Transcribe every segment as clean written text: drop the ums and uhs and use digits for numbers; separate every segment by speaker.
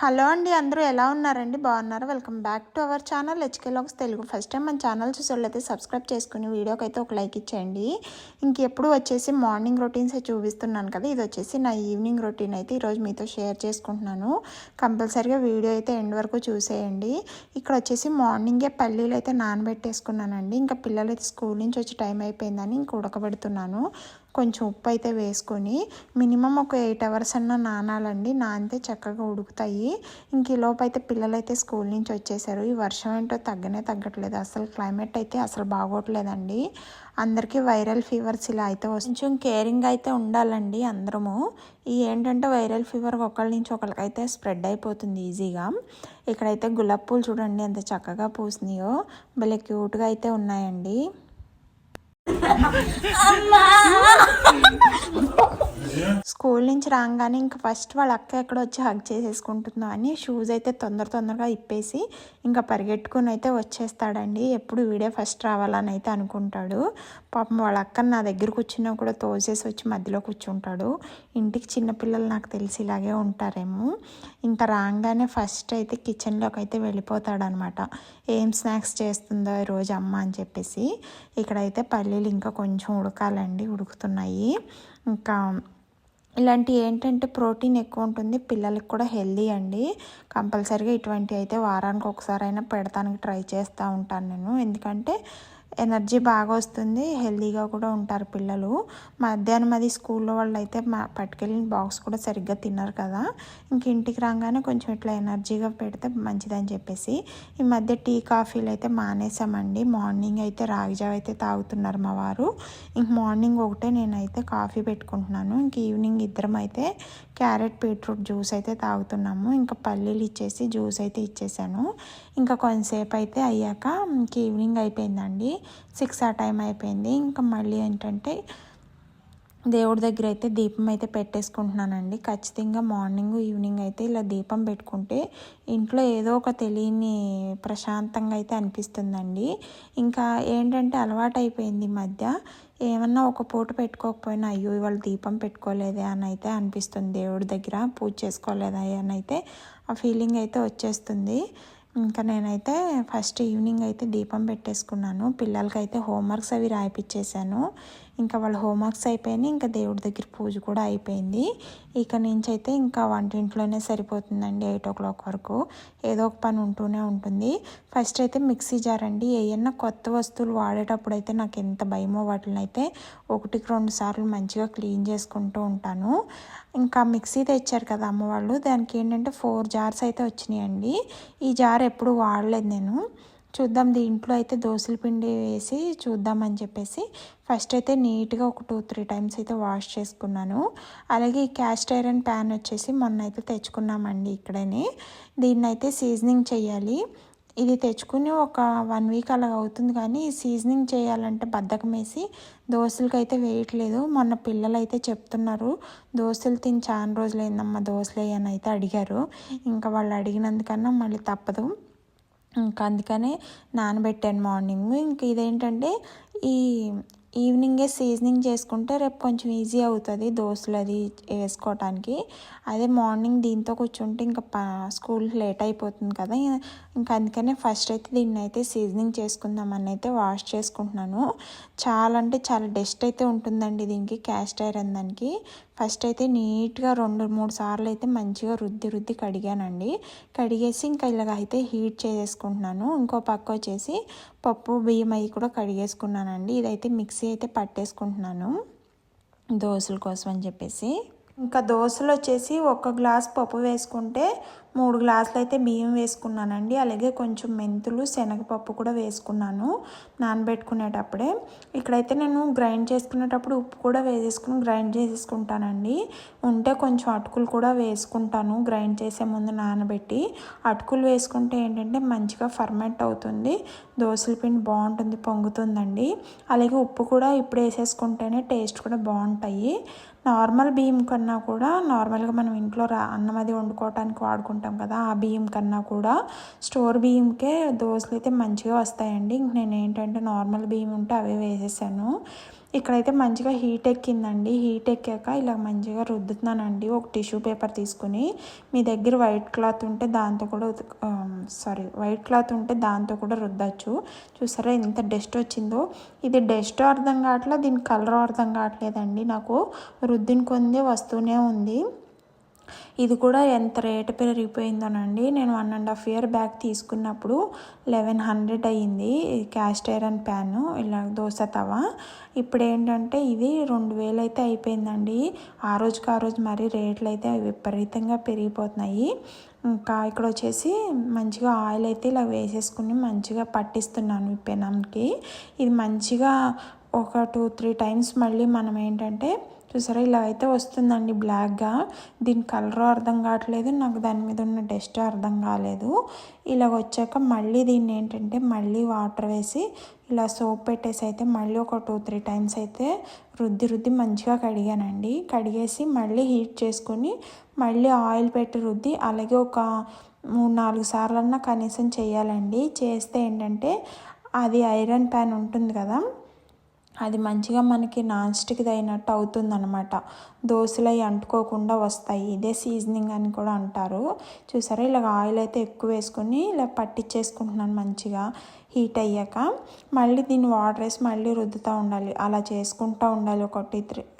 Speaker 1: Hello అండి, అందరూ ఎలా ఉన్నారండి? బాగున్నారా? Welcome back to our channel HK logs Telugu. First time మన ఛానల్ చూసేవాళ్ళైతే సబ్స్క్రైబ్ చేసుకుని వీడియోకి అయితే ఒక లైక్ ఇచ్చేయండి. ఇంకెప్పుడు వచ్చేసి మార్నింగ్ రొటీన్స్ చూపిస్తున్నాను కదా, ఇది వచ్చేసి నా ఈవినింగ్ రొటీన్ అయితే ఈరోజు మీతో షేర్ చేసుకుంటున్నాను. కంపల్సరీగా వీడియో అయితే ఎండ్ వరకు చూసేయండి. ఇక్కడ వచ్చేసి మార్నింగే పల్లీలు అయితే నానబెట్టేసుకున్నానండి. ఇంకా పిల్లలు అయితే స్కూల్ నుంచి వచ్చి టైం అయిపోయిందని ఇంక ఉడకబెడుతున్నాను. కొంచెం ఉప్పు అయితే వేసుకొని మినిమం ఒక 8 అవర్స్ అన్న నానాలండి. నానితే చక్కగా ఉడుకుతాయి. ఇంక ఈలోపు అయితే పిల్లలు అయితే స్కూల్ నుంచి వచ్చేసారు. ఈ వర్షం ఏంటో తగ్గట్లేదు. అసలు క్లైమేట్ అయితే అసలు బాగోట్లేదండి. అందరికీ వైరల్ ఫీవర్స్ ఇలా అయితే కొంచెం కేరింగ్ అయితే ఉండాలండి అందరము. ఈ ఏంటంటే వైరల్ ఫీవర్ ఒకళ్ళ నుంచి ఒకరికైతే స్ప్రెడ్ అయిపోతుంది ఈజీగా. ఇక్కడైతే గులాబీ పూలు చూడండి ఎంత చక్కగా పూసినాయో, భలే క్యూట్గా అయితే ఉన్నాయండి. స్కూల్ నుంచి రాగానే ఇంకా ఫస్ట్ వాళ్ళ అక్క ఎక్కడ వచ్చి హగ్ చేసేసుకుంటుందో అని షూస్ అయితే తొందరగా ఇప్పేసి ఇంకా పరిగెట్టుకుని అయితే వచ్చేస్తాడండి. ఎప్పుడు వీడే ఫస్ట్ రావాలని అయితే అనుకుంటాడు. పాపం వాళ్ళ అక్కని నా దగ్గర కూర్చున్నా కూడా తోసేసి వచ్చి మధ్యలో కూర్చుంటాడు. ఇంటికి చిన్నపిల్లలు నాకు తెలిసి ఇలాగే ఉంటారేమో. ఇంకా రాగానే ఫస్ట్ అయితే కిచెన్లోకి అయితే వెళ్ళిపోతాడనమాట. ఏం స్నాక్స్ చేస్తుందో ఈరోజు అమ్మ అని చెప్పేసి. ఇక్కడైతే పల్లీలు ఇంకా కొంచెం ఉడకాలండి, ఉడుకుతున్నాయి. ఇంకా ఇలాంటి ఏంటంటే ప్రోటీన్ ఎక్కువ ఉంటుంది, పిల్లలకి కూడా హెల్దీ అండి. కంపల్సరీగా ఇటువంటి అయితే వారానికి ఒకసారి అయినా పెడతానికి ట్రై చేస్తూ ఉంటాను నేను. ఎందుకంటే ఎనర్జీ బాగా వస్తుంది, హెల్తీగా కూడా ఉంటారు పిల్లలు. మధ్యాహ్నం అది స్కూల్లో వాళ్ళు అయితే పట్టుకెళ్ళిన బాక్స్ కూడా సరిగ్గా తిన్నారు కదా, ఇంక ఇంటికి రాగానే కొంచెం ఇట్లా ఎనర్జీగా పెడితే మంచిదని చెప్పేసి ఈ మధ్య టీ కాఫీలు అయితే మానేసామండి. మార్నింగ్ అయితే రాగిజావ అయితే తాగుతున్నారు మా వారు. ఇంక మార్నింగ్ ఒకటే నేనైతే కాఫీ పెట్టుకుంటున్నాను. ఇంక ఈవినింగ్ ఇద్దరం అయితే క్యారెట్ బీట్రూట్ జ్యూస్ అయితే తాగుతున్నాము. ఇంకా పల్లీలు ఇచ్చేసి జ్యూస్ అయితే ఇచ్చేసాను. ఇంకా కొంతసేపు అయితే అయ్యాక ఇంక ఈవినింగ్ అయిపోయిందండి. 6 ఆ టైం అయిపోయింది. ఇంకా మళ్ళీ ఏంటంటే దేవుడి దగ్గర అయితే దీపం అయితే పెట్టేసుకుంటున్నానండి. ఖచ్చితంగా మార్నింగ్ ఈవినింగ్ అయితే ఇలా దీపం పెట్టుకుంటే ఇంట్లో ఏదో ఒక తెలియని ప్రశాంతంగా అయితే అనిపిస్తుందండి. ఇంకా ఏంటంటే అలవాటు అయిపోయింది ఈ మధ్య. ఏమన్నా ఒక పూట పెట్టుకోకపోయినా అయ్యో ఇవాళ దీపం పెట్టుకోలేదే అని అయితే అనిపిస్తుంది. దేవుడి దగ్గర పూజ చేసుకోలేదా అని అయితే ఆ ఫీలింగ్ అయితే వచ్చేస్తుంది. ఇంకా నేనైతే ఫస్ట్ ఈవినింగ్ అయితే దీపం పెట్టేసుకున్నాను. పిల్లలకైతే హోంవర్క్స్ అవి రాయిపించేసాను. ఇంకా వాళ్ళ హోంవర్క్స్ అయిపోయినాయి. ఇంకా దేవుడి దగ్గర పూజ కూడా అయిపోయింది. ఇక నుంచి అయితే ఇంకా వంటింట్లోనే సరిపోతుందండి. 8 o'clock వరకు ఏదో ఒక పని ఉంటూనే ఉంటుంది. ఫస్ట్ అయితే మిక్సీ జార్ అండి. ఏమన్నా కొత్త వస్తువులు వాడేటప్పుడు అయితే నాకు ఎంత భయమో వాటిని అయితే 1-2 సార్లు మంచిగా క్లీన్ చేసుకుంటూ ఉంటాను. ఇంకా మిక్సీ తెచ్చారు కదా అమ్మ వాళ్ళు, దానికి ఏంటంటే 4 jars అయితే వచ్చినాయండి. ఈ జార్ ఎప్పుడు వాడలేదు నేను. చూద్దాం దీంట్లో అయితే దోసల పిండి వేసి చూద్దామని చెప్పేసి ఫస్ట్ అయితే నీట్గా ఒక 2-3 times అయితే వాష్ చేసుకున్నాను. అలాగే ఈ క్యాస్ట్ ఐరన్ ప్యాన్ వచ్చేసి మొన్న అయితే తెచ్చుకున్నామండి ఇక్కడనే. దీన్ని అయితే సీజనింగ్ చేయాలి. ఇది తెచ్చుకుని ఒక 1 week అలా అవుతుంది, కానీ సీజనింగ్ చేయాలంటే బద్ధకం వేసి దోశలకి అయితే వేయట్లేదు. మొన్న పిల్లలు అయితే చెప్తున్నారు, దోశలు తిని చాలా రోజులైందమ్మా దోశలు అని అయితే అడిగారు. ఇంకా వాళ్ళు అడిగినందుకన్నా మళ్ళీ తప్పదు, ఇంకా అందుకనే నానబెట్టాను మార్నింగ్. ఇంక ఇదేంటంటే ఈ ఈవినింగే సీజనింగ్ చేసుకుంటే రేపు కొంచెం ఈజీ అవుతుంది దోశలు అది వేసుకోవటానికి. అదే మార్నింగ్ దీంతో కూర్చుంటే ఇంకా స్కూల్ లేట్ అయిపోతుంది కదా, ఇంకా అందుకనే ఫస్ట్ అయితే దీన్ని అయితే సీజనింగ్ చేసుకుందామని అయితే వాష్ చేసుకుంటున్నాను. చాలా అంటే చాలా డస్ట్ అయితే ఉంటుందండి దీనికి, క్యాస్ట్ ఐరన్ దానికి. ఫస్ట్ అయితే నీట్గా 2-3 సార్లు అయితే మంచిగా రుద్ది కడిగానండి. కడిగేసి ఇంకా ఇలాగ అయితే హీట్ చేసేసుకుంటున్నాను. ఇంకో పక్క వచ్చేసి పప్పు బియ్యం అవి కూడా కడిగేసుకున్నానండి. ఇదైతే మిక్సీ అయితే పట్టేసుకుంటున్నాను దోశల కోసం అని చెప్పేసి. ఇంకా దోశలు వచ్చేసి 1 గ్లాస్ పప్పు వేసుకుంటే 3 గ్లాసులు అయితే బియ్యం వేసుకున్నానండి. అలాగే కొంచెం మెంతులు శనగపప్పు కూడా వేసుకున్నాను నానబెట్టుకునేటప్పుడే. ఇక్కడైతే నేను గ్రైండ్ చేసుకునేటప్పుడు ఉప్పు కూడా వేసేసుకుని గ్రైండ్ చేసేసుకుంటానండి. ఉంటే కొంచెం అటుకులు కూడా వేసుకుంటాను గ్రైండ్ చేసే ముందు నానబెట్టి. అటుకులు వేసుకుంటే ఏంటంటే మంచిగా ఫర్మెంట్ అవుతుంది, దోశల పిండి బాగుంటుంది, పొంగుతుందండి. అలాగే ఉప్పు కూడా ఇప్పుడు వేసేసుకుంటేనే టేస్ట్ కూడా బాగుంటాయి. నార్మల్ బియ్యం కన్నా కూడా, నార్మల్గా మనం ఇంట్లో అన్నం అది వండుకోవడానికి వాడుకుంటాం కదా, ఆ బియ్యం కన్నా కూడా స్టోర్ బియ్యంకే దోశలు అయితే మంచిగా వస్తాయండి. ఇంక నేను ఏంటంటే నార్మల్ బియ్యం ఉంటే అవే వేసేసాను. ఇక్కడైతే మంచిగా హీట్ ఎక్కిందండి. హీట్ ఎక్కాక ఇలా మంచిగా రుద్దుతున్నానండి. ఒక టిష్యూ పేపర్ తీసుకుని, మీ దగ్గర వైట్ క్లాత్ ఉంటే దాంతో కూడా రుద్దచ్చు. చూసారా ఎంత డస్ట్ వచ్చిందో. ఇది డస్ట్ అర్థం కావట్లేదు, దీని కలర్ అర్థం కావట్లేదండి. నాకు రుద్దిన కొంది వస్తూనే ఉంది. ఇది కూడా ఎంత రేటు పెరిగిపోయిందోనండి. నేను 1.5 year బ్యాక్ తీసుకున్నప్పుడు 1100 అయ్యింది క్యాస్ట్ ఐరన్ ప్యాను, ఇలా దోశ తవ. ఇప్పుడు ఏంటంటే ఇది 2000 అయితే అయిపోయిందండి. ఆ రోజు మరి రేట్లు అయితే విపరీతంగా పెరిగిపోతున్నాయి. ఇంకా ఇక్కడ వచ్చేసి మంచిగా ఆయిల్ అయితే ఇలా వేసేసుకుని మంచిగా పట్టిస్తున్నాను ఈ పెనంకి. ఇది మంచిగా ఒక 2-3 times మళ్ళీ మనం ఏంటంటే చూసారా ఇలా అయితే వస్తుందండి బ్లాక్గా. దీని కలర్ అర్థం కావట్లేదు, నాకు దాని మీద ఉన్న డస్ట్ అర్థం కాలేదు. ఇలా వచ్చాక మళ్ళీ దీన్ని ఏంటంటే మళ్ళీ వాటర్ వేసి ఇలా సోప్ పెట్టేసి అయితే మళ్ళీ ఒక 2-3 times అయితే రుద్ది మంచిగా కడిగానండి. కడిగేసి మళ్ళీ హీట్ చేసుకొని మళ్ళీ ఆయిల్ పెట్టి రుద్ది అలాగే ఒక 3-4 సార్లన్నా కనీసం చేయాలండి. చేస్తే ఏంటంటే అది ఐరన్ ప్యాన్ ఉంటుంది కదా, అది మంచిగా మనకి నాన్ స్టిక్ది అయినట్టు అవుతుందన్నమాట. దోశలు అవి అంటుకోకుండా వస్తాయి. ఇదే సీజనింగ్ అని కూడా అంటారు. చూసారా ఇలాగ ఆయిల్ అయితే ఎక్కువ వేసుకొని ఇలా పట్టించేసుకుంటున్నాను మంచిగా హీట్ అయ్యాక. మళ్ళీ దీన్ని వాటర్ వేసి మళ్ళీ రుద్దుతూ ఉండాలి. అలా చేసుకుంటూ ఉండాలి.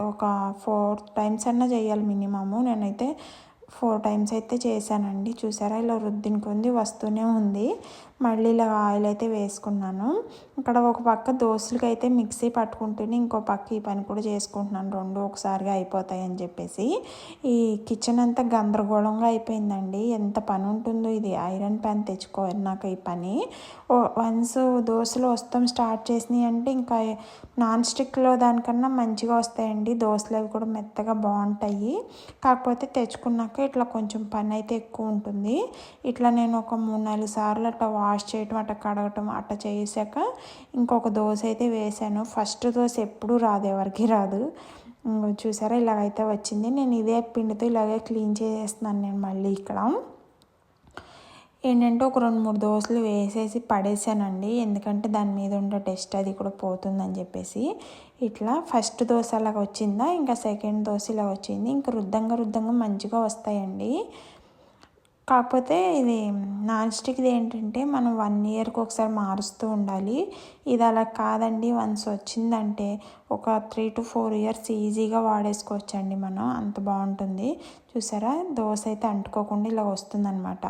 Speaker 1: ఒక 4 times అన్నా చేయాలి మినిమము. నేనైతే 4 times అయితే చేశానండి. చూసారా ఇలా రుద్దిన కొంది వస్తూనే ఉంది. మళ్ళీ ఇలా ఆయిల్ అయితే వేసుకున్నాను. ఇక్కడ ఒక పక్క దోశలకి అయితే మిక్సీ పట్టుకుంటూనే ఇంకో పక్క ఈ పని కూడా చేసుకుంటున్నాను. 2 ఒకసారిగా అయిపోతాయి అని చెప్పేసి. ఈ కిచెన్ అంతా గందరగోళంగా అయిపోయిందండి. ఎంత పని ఉంటుందో. ఇది ఐరన్ ప్యాన్ తెచ్చుకోవాలి నాకు ఈ పని. వన్స్ దోశలు వస్తాం స్టార్ట్ చేసినాయి అంటే ఇంకా నాన్ స్టిక్లో దానికన్నా మంచిగా వస్తాయండి దోశలు. అవి కూడా మెత్తగా బాగుంటాయి. కాకపోతే తెచ్చుకున్నాక ఇట్లా కొంచెం పని అయితే ఎక్కువ ఉంటుంది. ఇట్లా నేను ఒక 3-4 సార్లు అట్లా వాష్ చేయటం అట్లా కడగటం అట్లా చేసాక ఇంకొక దోశ అయితే వేసాను. ఫస్ట్ దోశ ఎప్పుడూ రాదు, ఎవరికి రాదు. చూసారా ఇలాగైతే వచ్చింది. నేను ఇదే పిండితో ఇలాగే క్లీన్ చేసేస్తున్నాను. నేను మళ్ళీ ఇక్కడ ఏంటంటే ఒక 2-3 దోశలు వేసేసి పడేసానండి. ఎందుకంటే దాని మీద ఉండే డస్ట్ అది కూడా పోతుందని చెప్పేసి. ఇట్లా ఫస్ట్ దోశ అలాగ వచ్చిందా, ఇంకా సెకండ్ దోశ ఇలా వచ్చింది. ఇంకా రుద్దంగా మంచిగా వస్తాయండి. కాకపోతే ఇది నాన్ స్టిక్ది ఏంటంటే మనం 1 yearకి ఒకసారి మారుస్తూ ఉండాలి. ఇది అలా కాదండి. వన్స్ వచ్చిందంటే ఒక 3-4 years ఈజీగా వాడేసుకోవచ్చండి మనం. అంత బాగుంటుంది. చూసారా దోశ అయితే అంటుకోకుండా ఇలా వస్తుందన్నమాట.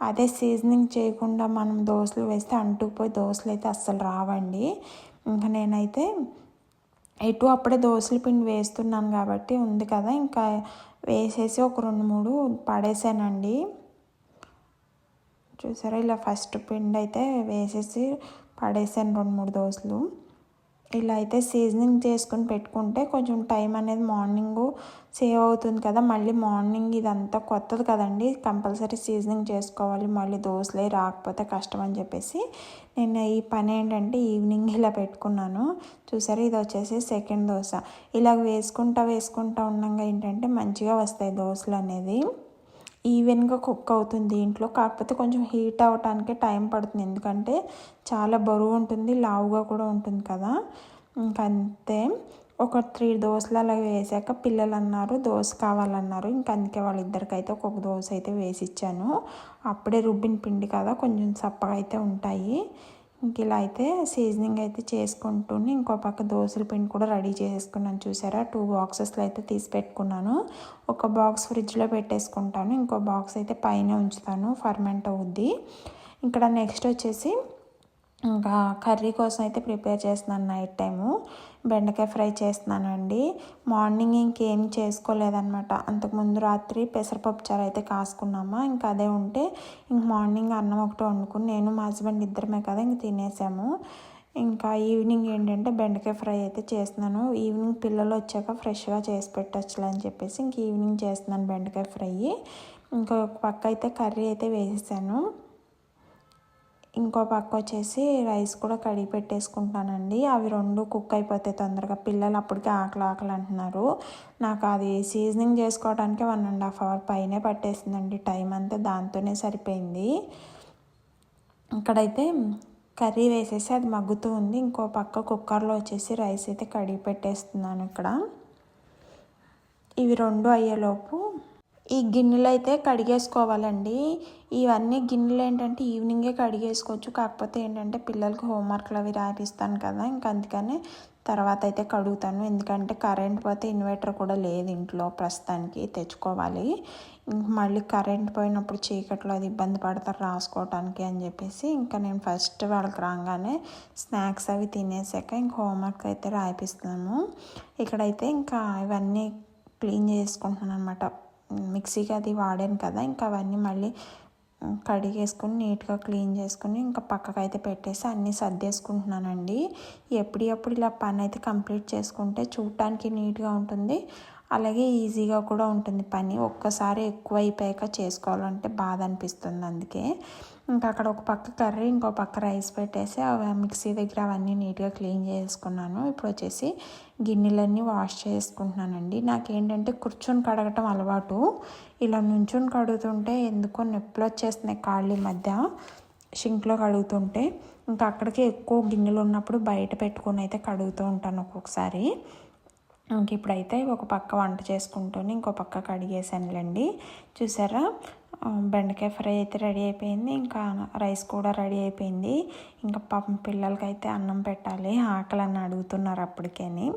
Speaker 1: అదే సీజనింగ్ చేయకుండా మనం దోశలు వేస్తే అంటుకుపోయి దోశలు అయితే అస్సలు రావండి. ఇంకా నేనైతే అప్పుడే దోశల పిండి వేస్తున్నాను కాబట్టి ఉంది కదా, ఇంకా వేసేసి ఒక 2-3 పడేసానండి. చూసారా ఇలా ఫస్ట్ పిండి అయితే వేసేసి పడేసాను 2-3 దోశలు. ఇలా అయితే సీజనింగ్ చేసుకొని పెట్టుకుంటే కొంచెం టైం అనేది మార్నింగ్ సేవ్ అవుతుంది కదా. మళ్ళీ మార్నింగ్ ఇదంతా కొత్తది కదండి, కంపల్సరీ సీజనింగ్ చేసుకోవాలి. మళ్ళీ దోశలే రాకపోతే కష్టం అని చెప్పేసి నేను ఈ పని ఏంటంటే ఈవినింగ్ ఇలా పెట్టుకున్నాను. చూసారా ఇది వచ్చేసి సెకండ్ దోశ. ఇలా వేసుకుంటా ఉండగా ఏంటంటే మంచిగా వస్తాయి దోశలు అనేది. ఈవెన్గా కుక్ అవుతుంది దీంట్లో. కాకపోతే కొంచెం హీట్ అవ్వటానికి టైం పడుతుంది, ఎందుకంటే చాలా బరువు ఉంటుంది, లావుగా కూడా ఉంటుంది కదా. ఇంకంతే ఒక 3 దోశలు అలా వేసాక పిల్లలు అన్నారు దోశ కావాలన్నారు. అందుకే వాళ్ళిద్దరికైతే ఒక్కొక్క దోశ అయితే వేసిచ్చాను. అప్పుడే రుబ్బిన పిండి కదా కొంచెం సప్పగా అయితే ఉంటాయి. ఇలా అయితే సీజనింగ్ అయితే చేసుకుంటూనే ఇంకో పక్క దోశల పిండి కూడా రెడీ చేసేసుకున్నాను. చూసారా 2 బాక్సెస్లో అయితే తీసి పెట్టుకున్నాను. ఒక బాక్స్ ఫ్రిడ్జ్లో పెట్టేసుకుంటాను, ఇంకో బాక్స్ అయితే పైన ఉంచుతాను, ఫర్మెంట్ అవుద్ది. ఇక్కడ నెక్స్ట్ వచ్చేసి ఇంకా కర్రీ కోసం అయితే ప్రిపేర్ చేస్తున్నాను. నైట్ టైము బెండకాయ ఫ్రై చేస్తున్నానండి. మార్నింగ్ ఇంకేం చేసుకోలేదన్నమాట. అంతకుముందు రాత్రి పెసరపప్పు చారు అయితే కాసుకున్నామా, ఇంకా అదే ఉంటే ఇంక మార్నింగ్ అన్నం ఒకటి వండుకుని నేను మా హస్బెండ్ ఇద్దరమే కదా ఇంక తినేసాము. ఇంకా ఈవినింగ్ ఏంటంటే బెండకాయ ఫ్రై అయితే చేస్తున్నాను. ఈవినింగ్ పిల్లలు వచ్చాక ఫ్రెష్గా చేసి పెట్టచ్చులే అని చెప్పేసి ఇంక ఈవినింగ్ చేస్తున్నాను బెండకాయ ఫ్రై. ఇంకొక పక్క అయితే కర్రీ అయితే వేసేసాను. ఇంకో పక్క వచ్చేసి రైస్ కూడా కడిగి పెట్టేసుకుంటానండి. అవి 2 కుక్ అయిపోతాయి తొందరగా. పిల్లలు అప్పటికే ఆకలి అంటున్నారు. నాకు అది సీజనింగ్ చేసుకోవడానికి 1.5 hour పైనే పట్టేసిందండి. టైం అంతా దాంతోనే సరిపోయింది. ఇక్కడైతే కర్రీ వేసేసి అది మగ్గుతూ ఉంది. ఇంకో పక్క కుక్కర్లో వచ్చేసి రైస్ అయితే కడిగి పెట్టేస్తున్నాను. ఇక్కడ ఇవి రెండు అయ్యేలోపు ఈ గిన్నెలు అయితే కడిగేసుకోవాలండి. ఇవన్నీ గిన్నెలు ఏంటంటే ఈవినింగే కడిగేసుకోవచ్చు. కాకపోతే ఏంటంటే పిల్లలకి హోంవర్క్లు అవి రాపిస్తాను కదా, ఇంకా అందుకనే తర్వాత అయితే కడుగుతాను. ఎందుకంటే కరెంట్ పోతే ఇన్వర్టర్ కూడా లేదు ఇంట్లో ప్రస్తుతానికి, తెచ్చుకోవాలి. మళ్ళీ కరెంట్ పోయినప్పుడు చీకట్లో అది ఇబ్బంది పడతారు రాసుకోవటానికి అని చెప్పేసి ఇంకా నేను ఫస్ట్ వాళ్ళకి రాగానే స్నాక్స్ అవి తినేసాక ఇంకా హోంవర్క్ అయితే రాయిపిస్తున్నాము. ఇక్కడైతే ఇంకా ఇవన్నీ క్లీన్ చేసుకుంటున్నాను అనమాట. మిక్సీకి అది వాడాను కదా, ఇంకా అవన్నీ మళ్ళీ కడిగేసుకుని నీట్గా క్లీన్ చేసుకుని ఇంకా పక్కకైతే పెట్టేసి అన్నీ సర్దేసుకుంటున్నానండి. ఎప్పుడప్పుడు ఇలా పని అయితే కంప్లీట్ చేసుకుంటే చూడటానికి నీట్గా ఉంటుంది, అలాగే ఈజీగా కూడా ఉంటుంది పని. ఒక్కసారి ఎక్కువ అయిపోయాక చేసుకోవాలంటే బాధ అనిపిస్తుంది. అందుకే ఇంకా అక్కడ ఒక పక్క కర్రీ ఇంకో పక్క రైస్ పెట్టేసి మిక్సీ దగ్గర అవన్నీ నీట్గా క్లీన్ చేసుకున్నాను. ఇప్పుడు వచ్చేసి గిన్నెలన్నీ వాష్ చేసుకుంటున్నానండి. నాకేంటంటే కూర్చొని కడగటం అలవాటు, ఇలా నుంచొని కడుగుతుంటే ఎందుకో నొప్పులు వచ్చేస్తున్నాయి కాళ్ళ మధ్య షింక్లో కడుగుతుంటే. ఇంకా అక్కడికి ఎక్కువ గిన్నెలు ఉన్నప్పుడు బయట పెట్టుకొని అయితే కడుగుతూ ఉంటాను ఒక్కొక్కసారి. ఇంక ఇప్పుడైతే ఒక పక్క వంట చేసుకుంటూనే ఇంకో పక్క కడిగేసానులేండి. చూసారా, బెండకాయ ఫ్రై అయితే రెడీ అయిపోయింది, ఇంకా రైస్ కూడా రెడీ అయిపోయింది. ఇంకా పాపం పిల్లలకైతే అన్నం పెట్టాలి, ఆకలి అని అడుగుతున్నారు అప్పటికేని.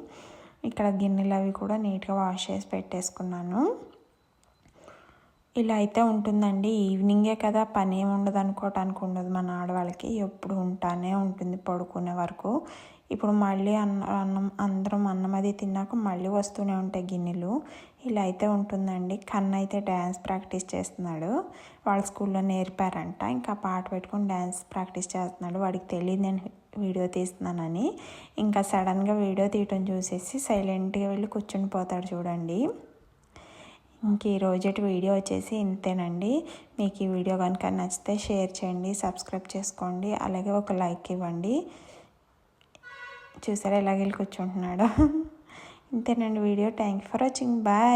Speaker 1: ఇక్కడ గిన్నెలు అవి కూడా నీట్గా వాష్ చేసి పెట్టేసుకున్నాను. ఇలా అయితే ఉంటుందండి. ఈవినింగే కదా పని ఏమి ఉండదు అనుకోవటానికి ఉండదు, మన ఆడవాళ్ళకి ఎప్పుడు ఉంటానే ఉంటుంది పడుకునే వరకు. ఇప్పుడు మళ్ళీ అందరం అన్నం అది తిన్నాక మళ్ళీ వస్తూనే ఉంటాయి గిన్నెలు. ఇలా అయితే ఉంటుందండి. కన్ను అయితే డ్యాన్స్ ప్రాక్టీస్ చేస్తున్నాడు, వాళ్ళ స్కూల్లో నేర్పారంట. ఇంకా పాట పెట్టుకొని డ్యాన్స్ ప్రాక్టీస్ చేస్తున్నాడు. వాడికి తెలియదు నేను వీడియో తీస్తున్నానని. ఇంకా సడన్గా వీడియో తీయటం చూసేసి సైలెంట్గా వెళ్ళి కూర్చుని పోతాడు చూడండి. ఇంక ఈ రోజటి వీడియో వచ్చేసి ఇంతేనండి. మీకు ఈ వీడియో కనుక నచ్చితే షేర్ చేయండి, సబ్స్క్రైబ్ చేసుకోండి, అలాగే ఒక లైక్ ఇవ్వండి. చూసారా ఎలాగెళ్ళి కూర్చుంటున్నాడు. ఇంతేనండి video. Thank you for watching. Bye.